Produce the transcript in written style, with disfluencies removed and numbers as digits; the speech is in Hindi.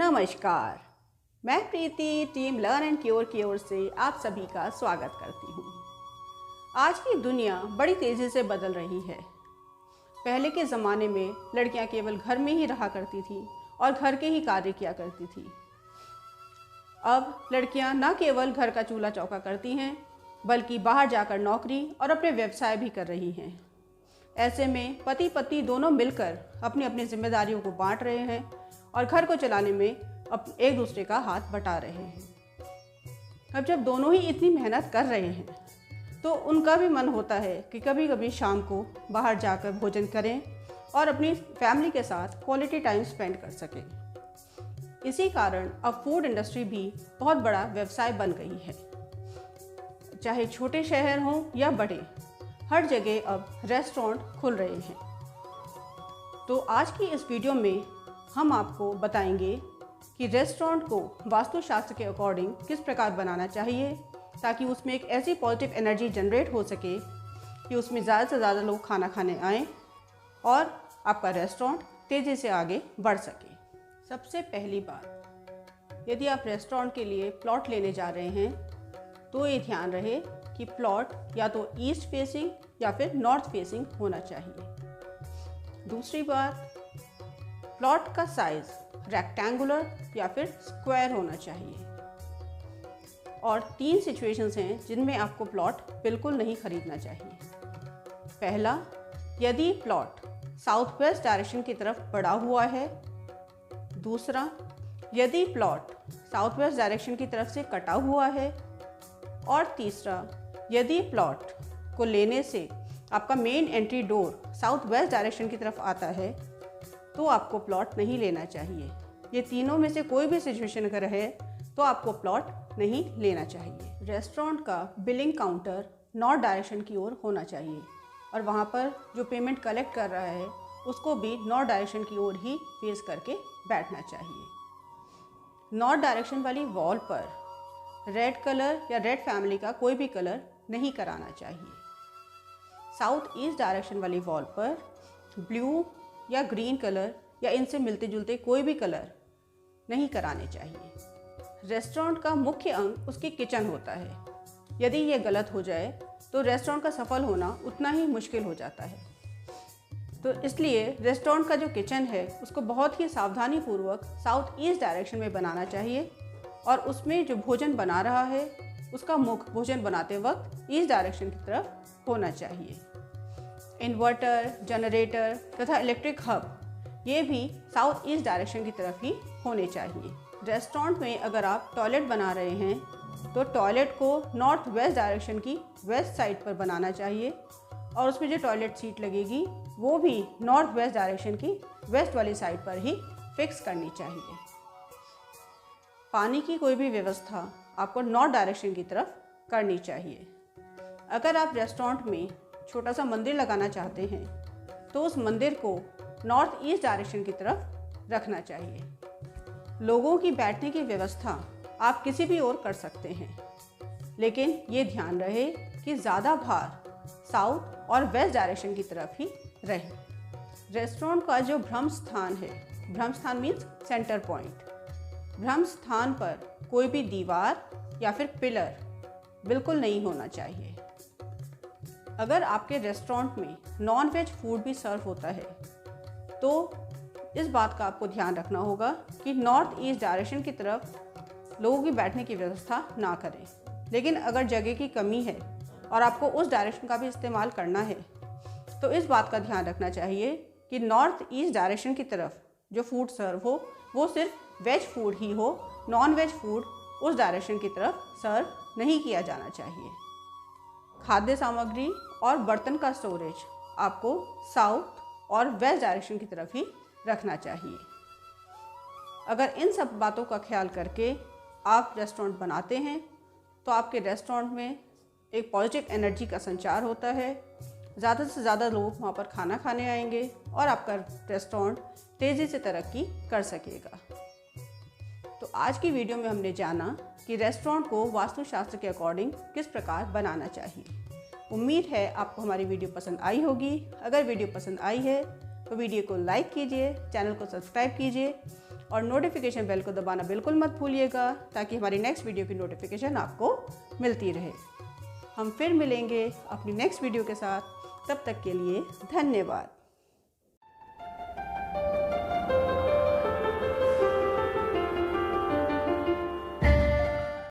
नमस्कार, मैं प्रीति टीम लर्न एंड क्योर की ओर से आप सभी का स्वागत करती हूँ। आज की दुनिया बड़ी तेज़ी से बदल रही है। पहले के ज़माने में लड़कियाँ केवल घर में ही रहा करती थी और घर के ही कार्य किया करती थी। अब लड़कियाँ न केवल घर का चूल्हा चौका करती हैं, बल्कि बाहर जाकर नौकरी और अपने व्यवसाय भी कर रही हैं। ऐसे में पति पत्नी दोनों मिलकर अपनी अपनी जिम्मेदारियों को बांट रहे हैं और घर को चलाने में एक दूसरे का हाथ बटा रहे हैं। अब जब दोनों ही इतनी मेहनत कर रहे हैं तो उनका भी मन होता है कि कभी कभी शाम को बाहर जाकर भोजन करें और अपनी फैमिली के साथ क्वालिटी टाइम स्पेंड कर सकें। इसी कारण अब फूड इंडस्ट्री भी बहुत बड़ा व्यवसाय बन गई है। चाहे छोटे शहर हों या बड़े, हर जगह अब रेस्टोरेंट खुल रहे हैं। तो आज की इस वीडियो में हम आपको बताएंगे कि रेस्टोरेंट को वास्तुशास्त्र के अकॉर्डिंग किस प्रकार बनाना चाहिए ताकि उसमें एक ऐसी पॉजिटिव एनर्जी जनरेट हो सके कि उसमें ज़्यादा से ज़्यादा लोग खाना खाने आएँ और आपका रेस्टोरेंट तेज़ी से आगे बढ़ सके। सबसे पहली बात, यदि आप रेस्टोरेंट के लिए प्लॉट लेने जा रहे हैं तो ये ध्यान रहे कि प्लॉट या तो ईस्ट फेसिंग या फिर नॉर्थ फेसिंग होना चाहिए। दूसरी बात, प्लॉट का साइज रेक्टेंगुलर या फिर स्क्वायर होना चाहिए। और 3 सिचुएशंस हैं जिनमें आपको प्लॉट बिल्कुल नहीं खरीदना चाहिए। पहला, यदि प्लॉट साउथ वेस्ट डायरेक्शन की तरफ बढ़ा हुआ है। दूसरा, यदि प्लॉट साउथ वेस्ट डायरेक्शन की तरफ से कटा हुआ है। और तीसरा, यदि प्लॉट को लेने से आपका main entry door south west direction की तरफ आता है तो आपको प्लॉट नहीं लेना चाहिए। ये तीनों में से कोई भी सिचुएशन अगर है तो आपको प्लॉट नहीं लेना चाहिए। रेस्टोरेंट का बिलिंग काउंटर नॉर्थ डायरेक्शन की ओर होना चाहिए और वहाँ पर जो पेमेंट कलेक्ट कर रहा है उसको भी नॉर्थ डायरेक्शन की ओर ही फेस करके बैठना चाहिए। नॉर्थ डायरेक्शन वाली वॉल पर रेड कलर या रेड फैमिली का कोई भी कलर नहीं कराना चाहिए। साउथ ईस्ट डायरेक्शन वाली वॉल पर ब्लू या ग्रीन कलर या इनसे मिलते जुलते कोई भी कलर नहीं कराने चाहिए। रेस्टोरेंट का मुख्य अंग उसकी किचन होता है। यदि ये गलत हो जाए तो रेस्टोरेंट का सफल होना उतना ही मुश्किल हो जाता है। तो इसलिए रेस्टोरेंट का जो किचन है उसको बहुत ही सावधानीपूर्वक साउथ ईस्ट डायरेक्शन में बनाना चाहिए और उसमें जो भोजन बना रहा है उसका मुख भोजन बनाते वक्त ईस्ट डायरेक्शन की तरफ होना चाहिए। इन्वर्टर, जनरेटर तथा इलेक्ट्रिक हब ये भी साउथ ईस्ट डायरेक्शन की तरफ ही होने चाहिए। रेस्टोरेंट में अगर आप टॉयलेट बना रहे हैं तो टॉयलेट को नॉर्थ वेस्ट डायरेक्शन की वेस्ट साइड पर बनाना चाहिए और उसमें जो टॉयलेट सीट लगेगी वो भी नॉर्थ वेस्ट डायरेक्शन की वेस्ट वाली साइड पर ही फिक्स करनी चाहिए। पानी की कोई भी व्यवस्था आपको नॉर्थ डायरेक्शन की तरफ करनी चाहिए। अगर आप रेस्टोरेंट में छोटा सा मंदिर लगाना चाहते हैं तो उस मंदिर को नॉर्थ ईस्ट डायरेक्शन की तरफ रखना चाहिए। लोगों की बैठने की व्यवस्था आप किसी भी ओर कर सकते हैं, लेकिन ये ध्यान रहे कि ज़्यादा भार साउथ और वेस्ट डायरेक्शन की तरफ ही रहे। रेस्टोरेंट का जो भ्रम स्थान है, भ्रम स्थान मीन्स सेंटर पॉइंट, भ्रम स्थान पर कोई भी दीवार या फिर पिलर बिल्कुल नहीं होना चाहिए। अगर आपके रेस्टोरेंट में नॉन वेज फूड भी सर्व होता है तो इस बात का आपको ध्यान रखना होगा कि नॉर्थ ईस्ट डायरेक्शन की तरफ लोगों की बैठने की व्यवस्था ना करें। लेकिन अगर जगह की कमी है और आपको उस डायरेक्शन का भी इस्तेमाल करना है तो इस बात का ध्यान रखना चाहिए कि नॉर्थ ईस्ट डायरेक्शन की तरफ जो फूड सर्व हो वो सिर्फ वेज फूड ही हो, नॉन वेज फूड उस डायरेक्शन की तरफ सर्व नहीं किया जाना चाहिए। खाद्य सामग्री और बर्तन का स्टोरेज आपको साउथ और वेस्ट डायरेक्शन की तरफ ही रखना चाहिए। अगर इन सब बातों का ख्याल करके आप रेस्टोरेंट बनाते हैं तो आपके रेस्टोरेंट में एक पॉजिटिव एनर्जी का संचार होता है। ज़्यादा से ज़्यादा लोग वहाँ पर खाना खाने आएंगे और आपका रेस्टोरेंट तेज़ी से तरक्की कर सकेगा। तो आज की वीडियो में हमने जाना कि रेस्टोरेंट को वास्तुशास्त्र के अकॉर्डिंग किस प्रकार बनाना चाहिए। उम्मीद है आपको हमारी वीडियो पसंद आई होगी। अगर वीडियो पसंद आई है तो वीडियो को लाइक कीजिए, चैनल को सब्सक्राइब कीजिए और नोटिफिकेशन बेल को दबाना बिल्कुल मत भूलिएगा, ताकि हमारी नेक्स्ट वीडियो की नोटिफिकेशन आपको मिलती रहे। हम फिर मिलेंगे अपनी नेक्स्ट वीडियो के साथ। तब तक के लिए धन्यवाद।